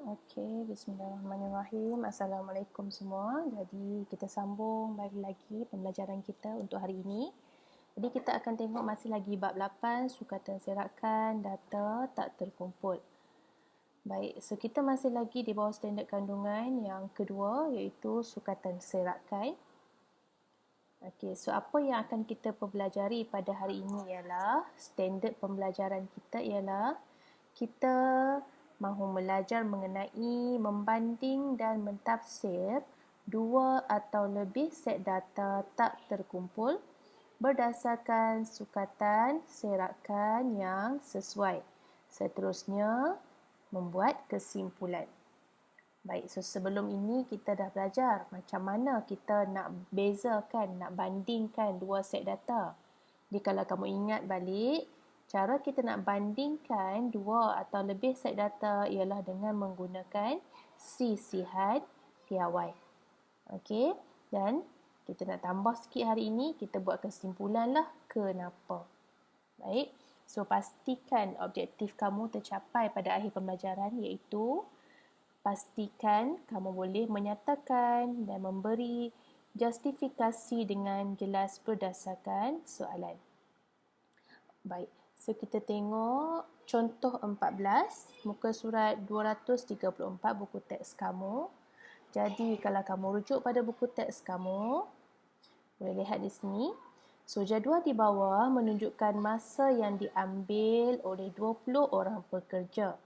Okey, bismillahirrahmanirrahim. Assalamualaikum semua. Jadi kita sambung balik lagi pembelajaran kita untuk hari ini. Jadi kita akan tengok masih lagi bab 8, sukatan serakan data tak terkumpul. Baik, so kita masih lagi di bawah standard kandungan yang kedua iaitu sukatan serakan. Okey, so apa yang akan kita pelajari pada hari ini ialah standard pembelajaran kita ialah kita mahu belajar mengenai membanding dan mentafsir dua atau lebih set data tak terkumpul berdasarkan sukatan serakan yang sesuai. Seterusnya, membuat kesimpulan. Baik, so sebelum ini kita dah belajar macam mana kita nak bezakan, nak bandingkan dua set data. Jadi kalau kamu ingat balik, cara kita nak bandingkan dua atau lebih set data ialah dengan menggunakan sisihan piawai. Okey, dan kita nak tambah sikit hari ini, kita buat kesimpulan lah kenapa. Baik, so pastikan objektif kamu tercapai pada akhir pembelajaran iaitu pastikan kamu boleh menyatakan dan memberi justifikasi dengan jelas berdasarkan soalan. Baik, so kita tengok contoh 14, muka surat 234 buku teks kamu. Jadi kalau kamu rujuk pada buku teks kamu, boleh lihat di sini. So jadual di bawah menunjukkan masa yang diambil oleh 20 orang pekerja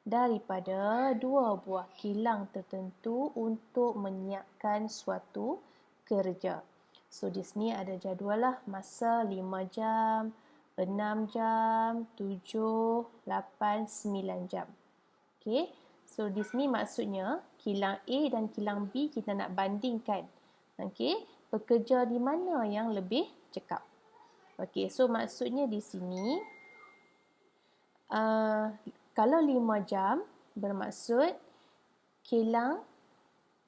daripada dua buah kilang tertentu untuk menyiapkan suatu kerja. So di sini ada jadual lah, masa 5 jam, 6 jam, 7, 8, 9 jam. Okey. So di sini maksudnya kilang A dan kilang B kita nak bandingkan. Okey, pekerja di mana yang lebih cekap. Okey, so maksudnya di sini kalau 5 jam bermaksud kilang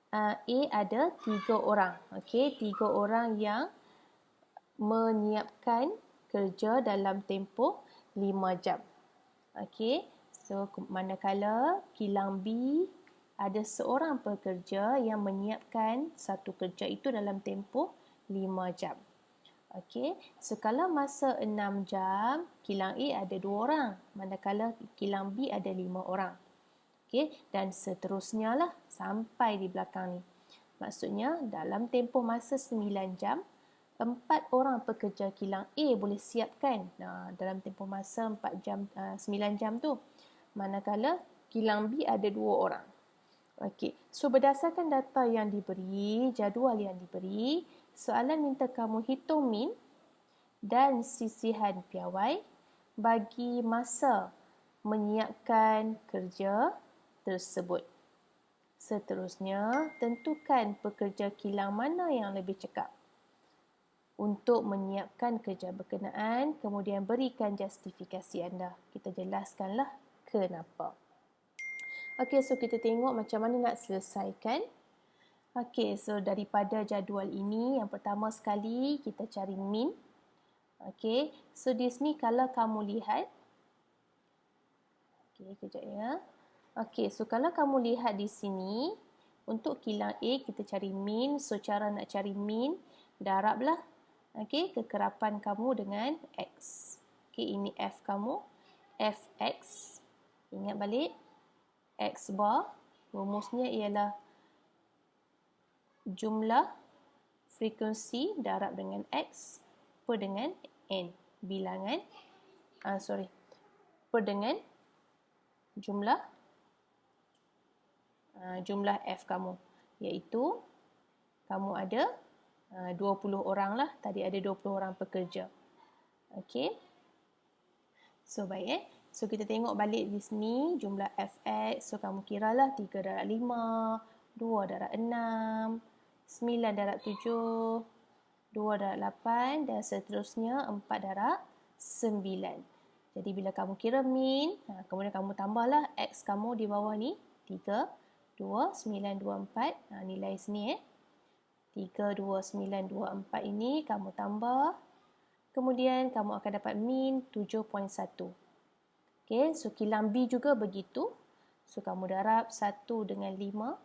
A ada 3 orang. Okey, 3 orang yang menyiapkan kerja dalam tempoh 5 jam. Okey, so manakala kilang B ada seorang pekerja yang menyiapkan satu kerja itu dalam tempoh 5 jam. Okey, so kalau masa 6 jam, kilang A ada 2 orang, manakala kilang B ada 5 orang. Okey, dan seterusnya lah sampai di belakang ni. Maksudnya dalam tempoh masa 9 jam, 4 orang pekerja kilang A boleh siapkan dalam tempoh masa 4 jam, 9 jam tu. Manakala kilang B ada 2 orang. Okey, so berdasarkan data yang diberi, jadual yang diberi, soalan minta kamu hitung min dan sisihan piawai bagi masa menyiapkan kerja tersebut. Seterusnya, tentukan pekerja kilang mana yang lebih cekap untuk menyiapkan kerja berkenaan, kemudian berikan justifikasi anda. Kita jelaskanlah kenapa. Okey, so kita tengok macam mana nak selesaikan. Okey, so daripada jadual ini, yang pertama sekali kita cari min. Okey, so di sini kalau kamu lihat, okey, kejap ya. Okey, so kalau kamu lihat di sini, untuk kilang A kita cari min. So cara nak cari min, darablah okey, kekerapan kamu dengan X. Okey, ini F kamu, Fx. Ingat balik, X bar, rumusnya ialah jumlah frekuensi darab dengan X per dengan N. Bilangan, per dengan jumlah F kamu, iaitu kamu ada 20 orang lah. Tadi ada 20 orang pekerja. Okey. So baik So kita tengok balik di sini jumlah Fx. So kamu kiralah 3 darab 5, 2 darab 6, 9 darab 7, 2 darab 8 dan seterusnya 4 darab 9. Jadi bila kamu kira min, kemudian kamu tambahlah X kamu di bawah ni 3, 2, 9, 2, 4. Nilai sini 3, 2, 9, 2, 4 ini kamu tambah. Kemudian kamu akan dapat min 7.1. Okey, so kilang B juga begitu. So, kamu darab 1 dengan 5,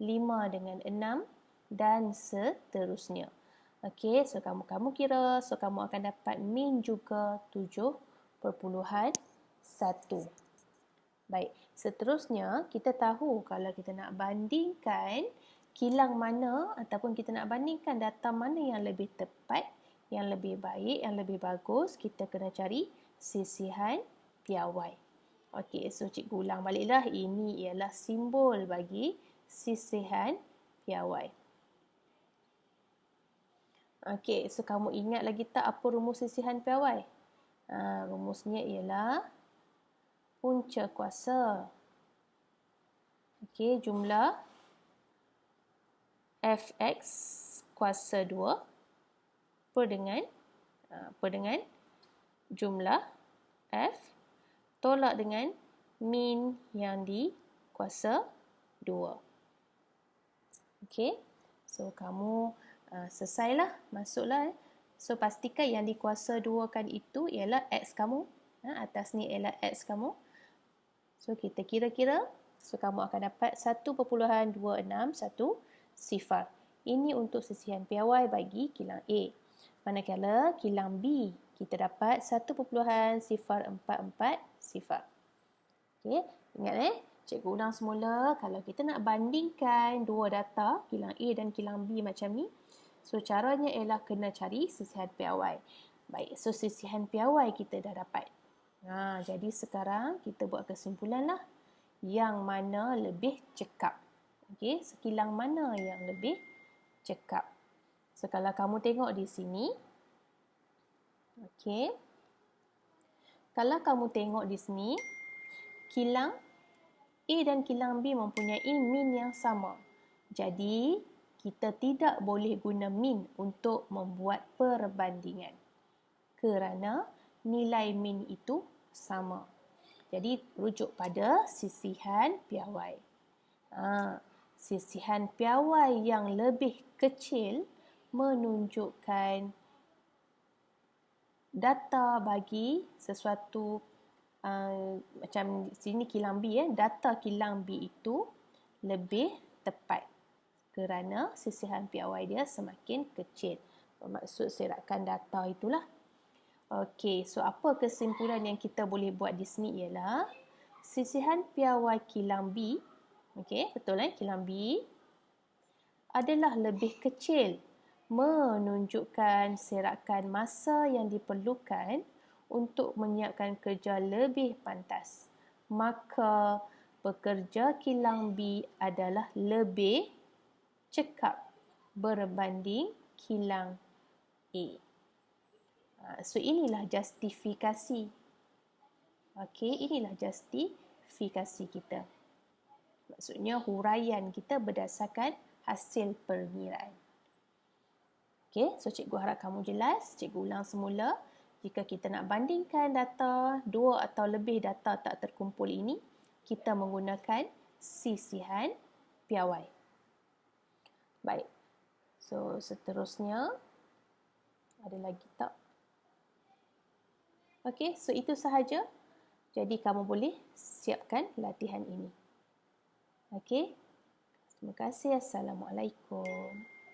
5 dengan 6 dan seterusnya. Okey, so kamu kira, so kamu akan dapat min juga 7.1. Baik, seterusnya kita tahu kalau kita nak bandingkan kilang mana ataupun kita nak bandingkan data mana yang lebih tepat, yang lebih baik, yang lebih bagus, kita kena cari sisihan piawai. Okey, so cikgu ulang baliklah. Ini ialah simbol bagi sisihan piawai. Okey, so kamu ingat lagi tak apa rumus sisihan piawai? Rumusnya ialah punca kuasa. Okey, jumlah fx kuasa 2 per dengan jumlah f tolak dengan min yang di kuasa 2. Okey, so kamu selesailah, masuklah. So pastikan yang di kuasa 2 kan itu ialah x kamu. Atas ni ialah x kamu. So kita kira-kira. So kamu akan dapat 1.2610. Ini untuk sisihan piawai bagi kilang A. Manakala kilang B, kita dapat 1.044. Okey, ingat cikgu ulang semula. Kalau kita nak bandingkan dua data, kilang A dan kilang B macam ni, so caranya ialah kena cari sisihan piawai. Baik, so sisihan piawai kita dah dapat. Jadi sekarang kita buat kesimpulan lah. Yang mana lebih cekap. Okey, sekilang mana yang lebih cekap. So kalau kamu tengok di sini, okey, kalau kamu tengok di sini, kilang A dan kilang B mempunyai min yang sama. Jadi, kita tidak boleh guna min untuk membuat perbandingan. Kerana nilai min itu sama. Jadi, rujuk pada sisihan piawai. Sisihan piawai yang lebih kecil menunjukkan data bagi sesuatu macam sini kilang B, data kilang B itu lebih tepat kerana sisihan piawai dia semakin kecil. Bermaksud serakan data itulah. Okey, so apa kesimpulan yang kita boleh buat di sini ialah sisihan piawai kilang B, okey, betul kilang B adalah lebih kecil, menunjukkan serakan masa yang diperlukan untuk menyiapkan kerja lebih pantas. Maka pekerja kilang B adalah lebih cekap berbanding kilang A. So inilah justifikasi. Okey, inilah justifikasi kita. Maksudnya huraian kita berdasarkan hasil pengiraan. Okey, so cikgu harap kamu jelas. Cikgu ulang semula. Jika kita nak bandingkan data, dua atau lebih data tak terkumpul ini, kita menggunakan sisihan piawai. Baik. So, seterusnya, ada lagi tak? Okey, so itu sahaja. Jadi, kamu boleh siapkan latihan ini. Okey. Terima kasih. Assalamualaikum.